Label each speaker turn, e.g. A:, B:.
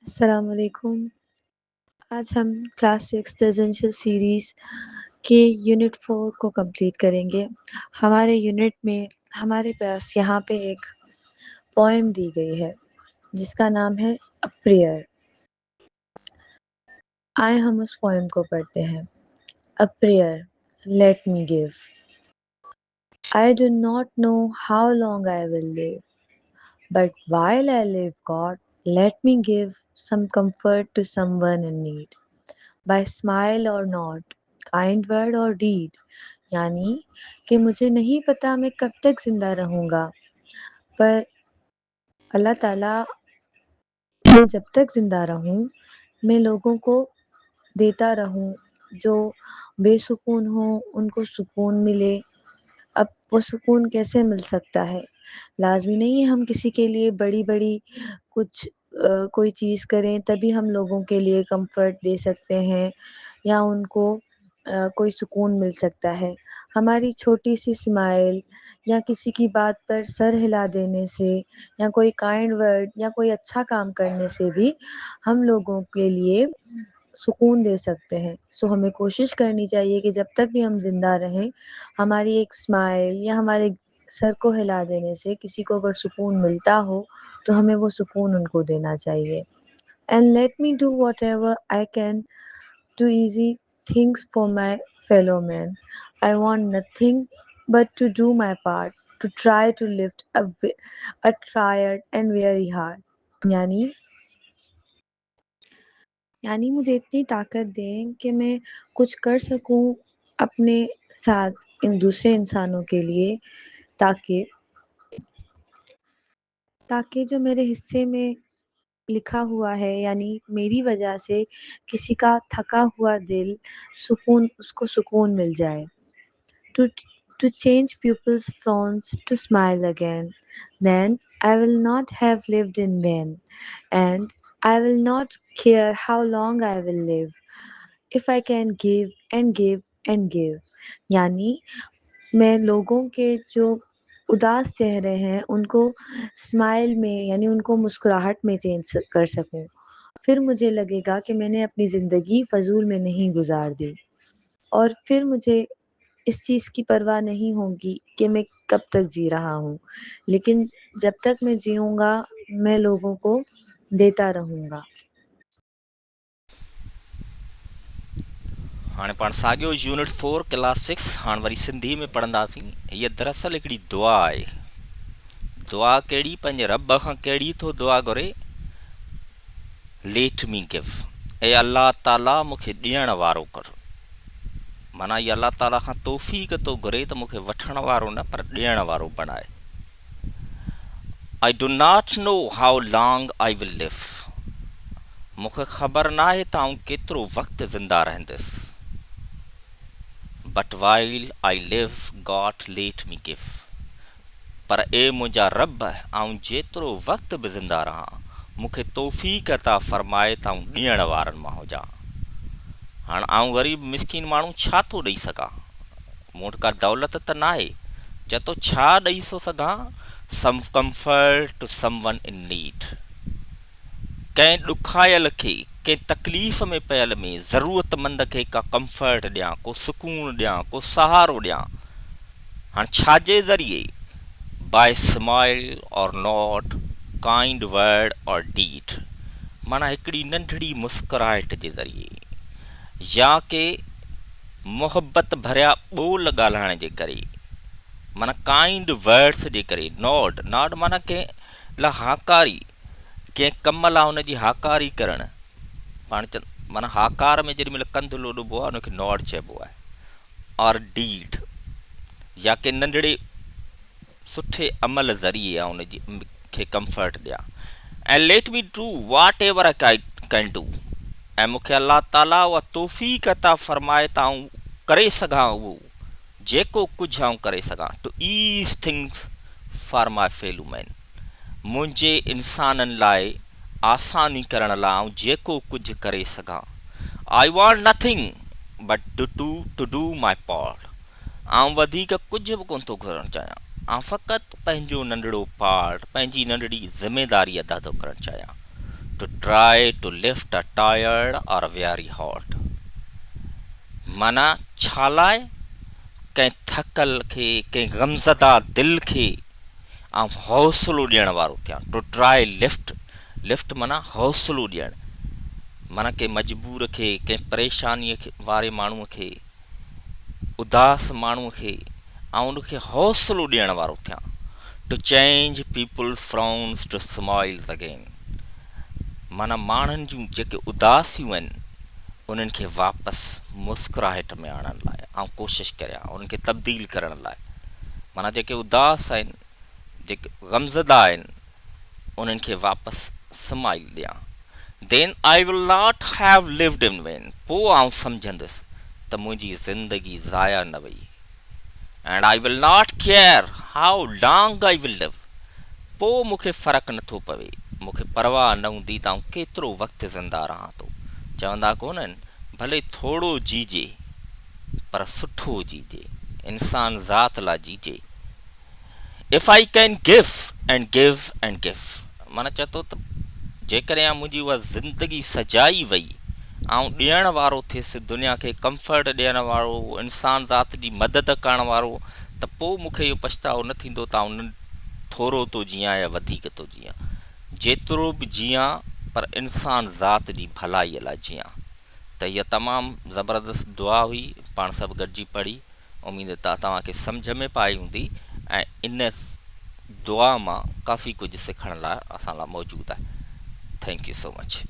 A: السلام علیکم۔ آج ہم کلاس 6 ریزیڈنشیل سیریز کے یونٹ 4 کو کمپلیٹ کریں گے۔ ہمارے یونٹ میں ہمارے پاس یہاں پہ ایک پوئم دی گئی ہے جس کا نام ہے اے پریئر۔ آئے ہم اس پوئم کو پڑھتے ہیں۔ A prayer let me give, I do not know how long I will live, but while I live, God, let me give some comfort to someone in need. By smile or not, kind word or deed. یعنی کہ مجھے نہیں پتا میں کب تک زندہ رہوں گا، پر اللہ تعالیٰ میں جب تک زندہ رہوں میں لوگوں کو دیتا رہوں، جو بے سکون ہوں ان کو سکون ملے۔ اب وہ سکون کیسے مل سکتا ہے؟ لازمی نہیں ہے ہم کسی کے لیے بڑی بڑی کچھ کوئی چیز کریں تبھی ہم لوگوں کے لیے کمفرٹ دے سکتے ہیں یا ان کو کوئی سکون مل سکتا ہے۔ ہماری چھوٹی سی اسمائل یا کسی کی بات پر سر ہلا دینے سے یا کوئی کائنڈ ورڈ یا کوئی اچھا کام کرنے سے بھی ہم لوگوں کے لیے سکون دے سکتے ہیں۔ سو ہمیں کوشش کرنی چاہیے کہ جب تک بھی ہم زندہ رہیں ہماری ایک اسمائل یا ہمارے سر کو ہلا دینے سے کسی کو اگر سکون ملتا ہو تو ہمیں وہ سکون ان کو دینا چاہیے۔ And let me do whatever I can to easy things for my fellow men. I want nothing but to do my part, to try to lift a tired and weary heart. یعنی مجھے اتنی طاقت دیں کہ میں کچھ کر سکوں اپنے ساتھ ان دوسرے انسانوں کے لیے، تاکہ جو میرے حصے میں لکھا ہوا ہے یعنی میری وجہ سے کسی کا تھکا ہوا دل اس کو سکون مل جائے۔ To change people's frowns to smile again, then I will not have lived in vain, and I will not care how long I will live, if I can give and give and give. یعنی میں لوگوں کے جو اداس چہرے ہیں ان کو smile میں یعنی ان کو مسکراہٹ میں چینج کر سکوں، پھر مجھے لگے گا کہ میں نے اپنی زندگی فضول میں نہیں گزار دی، اور پھر مجھے اس چیز کی پرواہ نہیں ہوگی کہ میں کب تک جی رہا ہوں، لیکن جب تک میں جیوں گا میں لوگوں کو دیتا رہوں گا۔
B: हाणे पाण साॻियो यूनिट 4 क्लास 6 हाणे वरी सिंधी में पढ़ंदासीं। हीअ दरअसल हिकिड़ी दुआ आहे। दुआ कहिड़ी? पंहिंजे रब खां कहिड़ी थो दुआ घुरे? लेट मी गिव, ए अल्लाह ताला मूंखे ॾियण वारो कर। माना इहा अल्लाह ताला खां तौफ़ीक़ थो घुरे त मूंखे वठण वारो न पर ॾियण वारो बणाए। I do not know how long I will live, मूंखे ख़बर न आहे त आउं केतिरो वक़्तु ज़िंदा रहंदुसि। But while I live God let me give, पर ए मुंहिंजा रब आउं जेतिरो वक़्तु बि ज़िंदा रहां मूंखे तौफ़ीक़ अता फ़रमाए त आउं ॾियण वारनि मां हुजां। हाणे आउं ग़रीब मिसकीन माण्हू छा थो ॾेई सघां? मूं वटि का दौलत त न आहे, चए थो छा ॾेई थो सघां? Some comfort to someone in need, कंहिं ॾुखायल खे कंहिं तकलीफ़ में पियल में ज़रूरतमंद खे का कम्फर्ट ॾियां, को सुकून ॾियां, को सहारो ॾियां। हाणे छाजे ज़रिए? बाय स्माइल और नॉट, काइंड वर्ड और डीड, माना हिकिड़ी नंढड़ी मुस्कुराहट जे ज़रिए या के मोहबत भरिया ॿोल ॻाल्हाइण जे करे, माना काइंड वर्ड्स जे करे। नॉड माना कंहिं लाइ हाकारी, कंहिं कम लाइ हुनजी हाकारी करणु। पाण माना हाकार में जेॾी महिल कंधु लोॾिबो आहे हुनखे नॉड चइबो आहे। और डीड या के नंढड़े सुठे अमल ज़रिए आहे हुनजी खे कम्फर्ट ॾियां। ऐं let me do whatever I can do, ऐं मूंखे अल्लाह ताला उहा तौफ़ीक़ अता फ़रमाए त आउं करे सघां उहो जेको कुझु आउं करे सघां। To ease things for my fellow man, मुंहिंजे इंसाननि लाइ आसानी करण लाइ आउं जेको कुझु करे सघां। I want nothing but to do my part, आउं वधीक कुझु बि कोन थो करणु चाहियां, आउं फ़क़ति पंहिंजो नंढड़ो पार्ट, पंहिंजी नंढड़ी ज़िमेदारी अदा थो करणु चाहियां। to try to lift a tired or weary heart. माना छा लाइ कंहिं थकल खे कंहिं गमज़दा दिल खे ऐं हौसलो ॾियण वारो थियां. टू ट्राई लिफ्ट माना हौसलो ॾियणु, माना कंहिं मजबूर खे, कंहिं परेशानीअ वारे माण्हूअ खे, उदास माण्हूअ खे ऐं उनखे हौसलो ॾियण वारो थियां. To change people's frowns to smiles again, माना माण्हुनि जूं जेके उदासियूं आहिनि उन्हनि खे वापसि मुस्कुराहट में आणण लाइ ऐं कोशिशि करियां उन्हनि खे तब्दील करण लाइ. माना जेके उदास आहिनि, जेके गमज़दा आहिनि, उन्हनि खे वापसि स्माइल ॾियां. Then I will not have lived in vain, पोइ आउं सम्झंदुसि त मुंहिंजी ज़िंदगी ज़ाया न वई. And I will not care how long I will live, पोइ मूंखे फ़र्क़ु नथो पवे, मूंखे परवाह न हूंदी त आउं केतिरो वक़्तु ज़िंदा रहां थो. चवंदा कोन्हनि भले थोरो जीजे पर सुठो जीजे, इंसान ज़ात लाइ जीजे. If I can give and give and give, माना चए थो त जेकॾहिं मुंहिंजी उहा ज़िंदगी सजाई वई ऐं ॾियण वारो थियसि, दुनिया खे कंफर्ट ॾियण वारो, इंसान ज़ात जी मदद करण वारो, त पोइ मूंखे इहो पछतावो न थींदो त आउं थोरो थो जियां या वधीक थो जियां. जेतिरो बि जियां पर इंसान ज़ात जी भलाईअ लाइ जियां. त इहा तमामु ज़बरदस्त दुआ हुई, पाण सभु गॾिजी पढ़ी. उमेद आहे तव्हांखे सम्झ में पाई हूंदी ऐं इन दुआ मां काफ़ी कुझु सिखण लाइ असां लाइ मौजूदु आहे. Thank you so much.